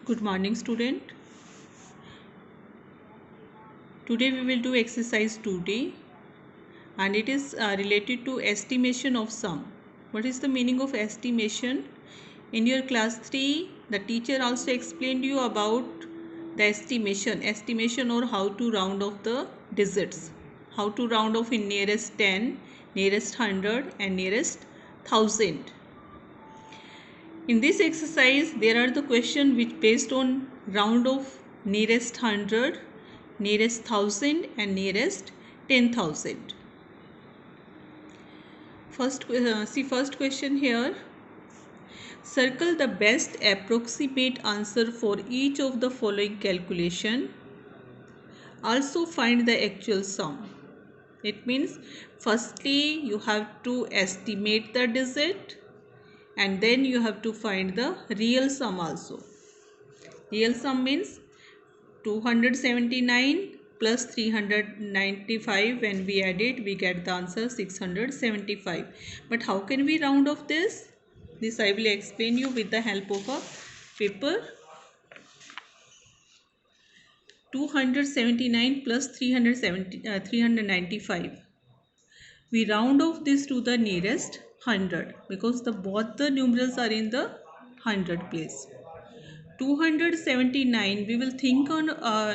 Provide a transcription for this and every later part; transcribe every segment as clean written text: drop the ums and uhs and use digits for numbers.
Good morning, student. Today we will do exercise 2D and it is related to estimation of sum. What is the meaning of estimation? In your class 3, the teacher also explained you about the estimation or how to round off the digits. How to round off in nearest 10, nearest 100 and nearest 1000. In this exercise, there are the question which based on round of nearest 100, nearest 1000 and nearest 10,000. First question here. Circle the best approximate answer for each of the following calculation. Also find the actual sum. It means firstly you have to estimate the digit and then you have to find the real sum also. Real sum means 279 plus 395. When we add it, we get the answer 675. But how can we round off this? This I will explain you with the help of a paper. 279 plus 395. We round off this to the nearest 100 because both the numerals are in the 100 place. 279, we will think on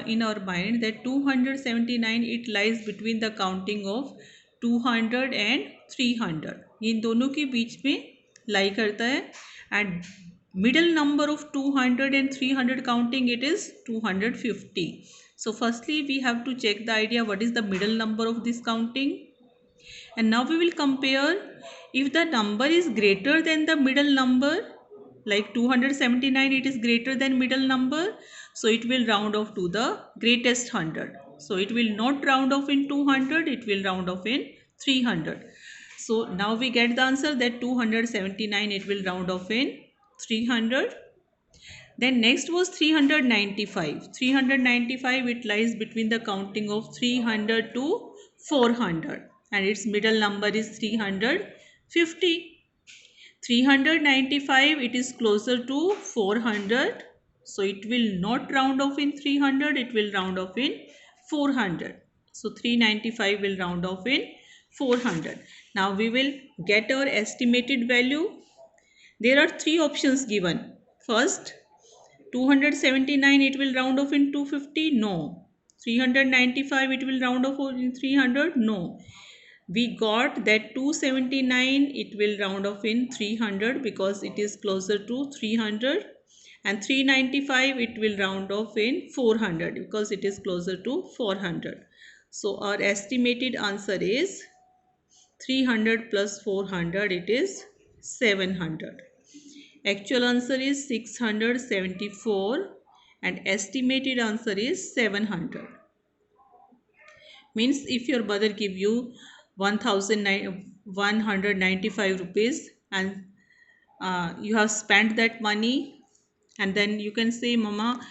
in our mind that 279 it lies between the counting of 200 and 300. इन दोनों के बीच में लाई करता है and middle number of 200 and 300 counting it is 250. So firstly we have to check the idea what is the middle number of this counting, and now we will compare if the number is greater than the middle number, like 279 it is greater than middle number, so it will round off to the greatest 100. So it will not round off in 200, it will round off in 300. So now we get the answer that 279 it will round off in 300. Then next was 395. 395 it lies between the counting of 300 to 400 and its middle number is 350. 395 it is closer to 400, so it will not round off in 300, it will round off in 400. So 395 will round off in 400. Now we will get our estimated value. There are three options given. First, 279 it will round off in 250, no. 395 it will round off in 300, no. We got that 279 it will round off in 300 because it is closer to 300, and 395 it will round off in 400 because it is closer to 400. So our estimated answer is 300 plus 400, it is 700. Actual answer is 674 and estimated answer is 700. Means if your mother give you 1195 rupees and you have spent that money, and then you can say, Mama,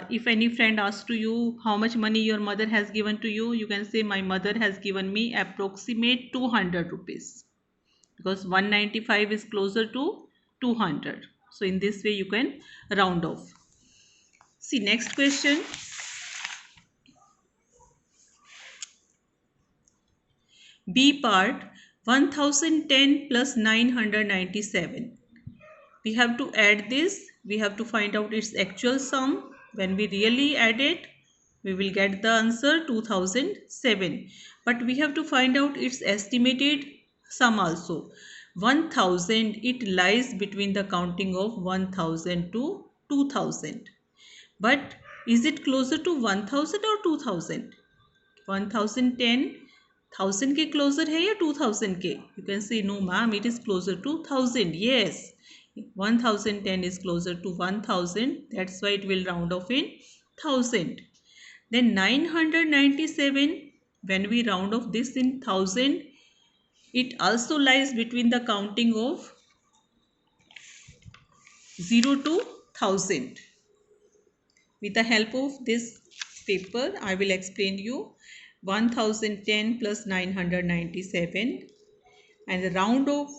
if any friend asks to you how much money your mother has given to you, you can say my mother has given me approximate 200 rupees because 195 is closer to 200. So in this way you can round off. See next question. B part, 1010 plus 997. We have to add this. We have to find out its actual sum. When we really add it, we will get the answer 2007. But we have to find out its estimated sum also. 1000 it lies between the counting of 1000 to 2000. But is it closer to 1000 or 2000? 1010 1000 के closer है या 2000 के? You can say no ma'am, it is closer to 1000. Yes, 1010 is closer to 1000, that's why it will round off in 1000. Then 997, when we round off this in 1000, it also lies between the counting of 0 to 1000. With the help of this paper, I will explain you 1010 plus 997, and the round off,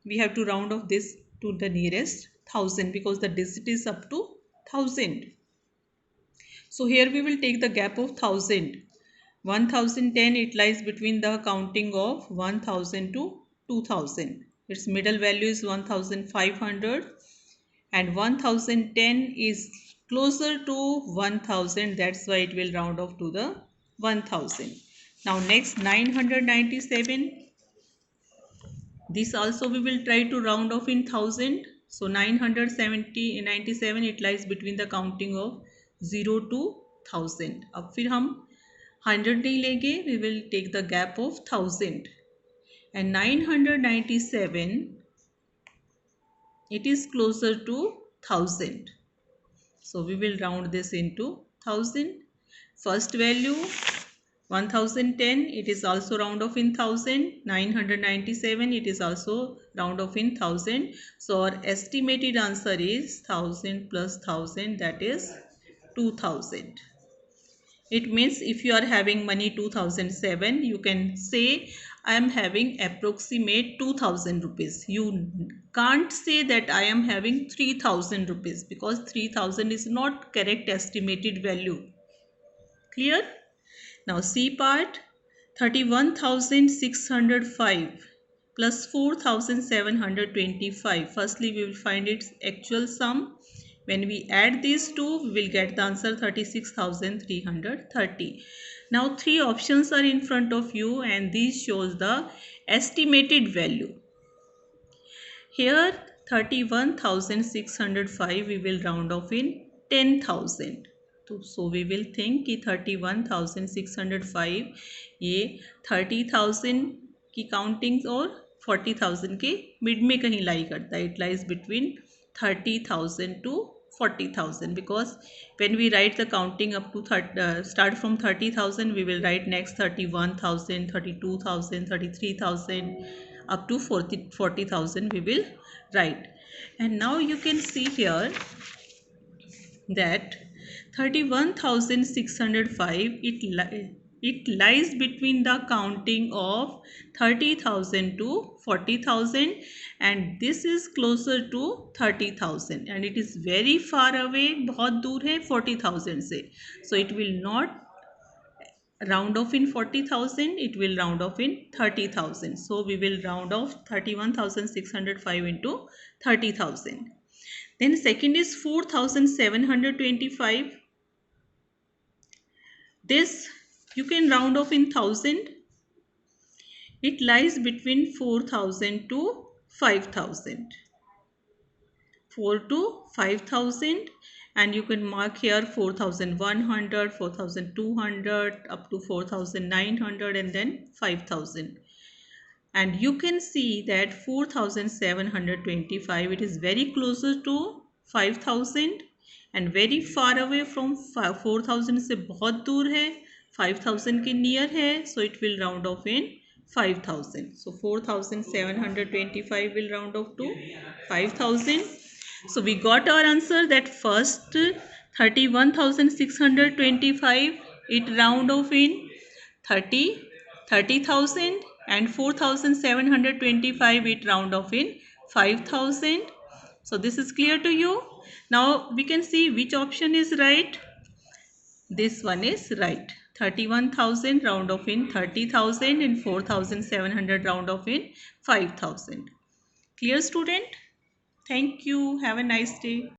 we have to round off this to the nearest 1000 because the digit is up to 1000. So here we will take the gap of 1000. 1010, it lies between the counting of 1000 to 2000. Its middle value is 1500 and 1010 is closer to 1000. That's why it will round off to the 1000. Now next 997. This also we will try to round off in 1000. So 997, it lies between the counting of 0 to 1000. अब फिर हम 100 नहीं लेंगे, we will take the gap of 1000. And 997, it is closer to 1000. So we will round this into 1000. First value 1010, it is also round off in 1000. 997, it is also round off in 1000. So our estimated answer is 1000 plus 1000, that is 2000. It means if you are having money 2007, you can say I am having approximate 2000 rupees. You can't say that I am having 3000 rupees because 3000 is not correct estimated value. Clear? Now C part, 31,605 plus 4,725. Firstly, we will find its actual sum. When we add these two, we will get the answer 36,330. Now three options are in front of you and these shows the estimated value. Here 31,605 we will round off in 10,000. So we will think कि 31,605 ये 30,000 की countings और 40,000 के mid में कहीं लाई करता है. It lies between 30,000 to 40,000 because when we write the counting up to start from 30,000, we will write next 31,000, 32,000, 33,000 up to 40,000 we will write. And now you can see here that 31,605, it lies between the counting of 30,000 to 40,000 and this is closer to 30,000 and it is very far away, बहुत दूर है 40,000 से. So it will not round off in 40,000, it will round off in 30,000. So we will round off 31,605 into 30,000. Then second is 4,725. This you can round off in 1000. It lies between 4,000 to 5,000. 4 to 5,000 and you can mark here 4,100, 4,200 up to 4,900 and then 5,000. And you can see that 4,725, it is very closer to 5,000 and very far away from 4,000 से बहुत दूर है, 5,000 के near है, so it will round off in 5,000. So 4,725 will round off to 5,000. So we got our answer that first 31,625, it round off in 30,000 and 4,725 it round off in 5,000. So this is clear to you. Now we can see which option is right. This one is right. 31,000 round off in 30,000 and 4,700 round off in 5,000. Clear, student? Thank you. Have a nice day.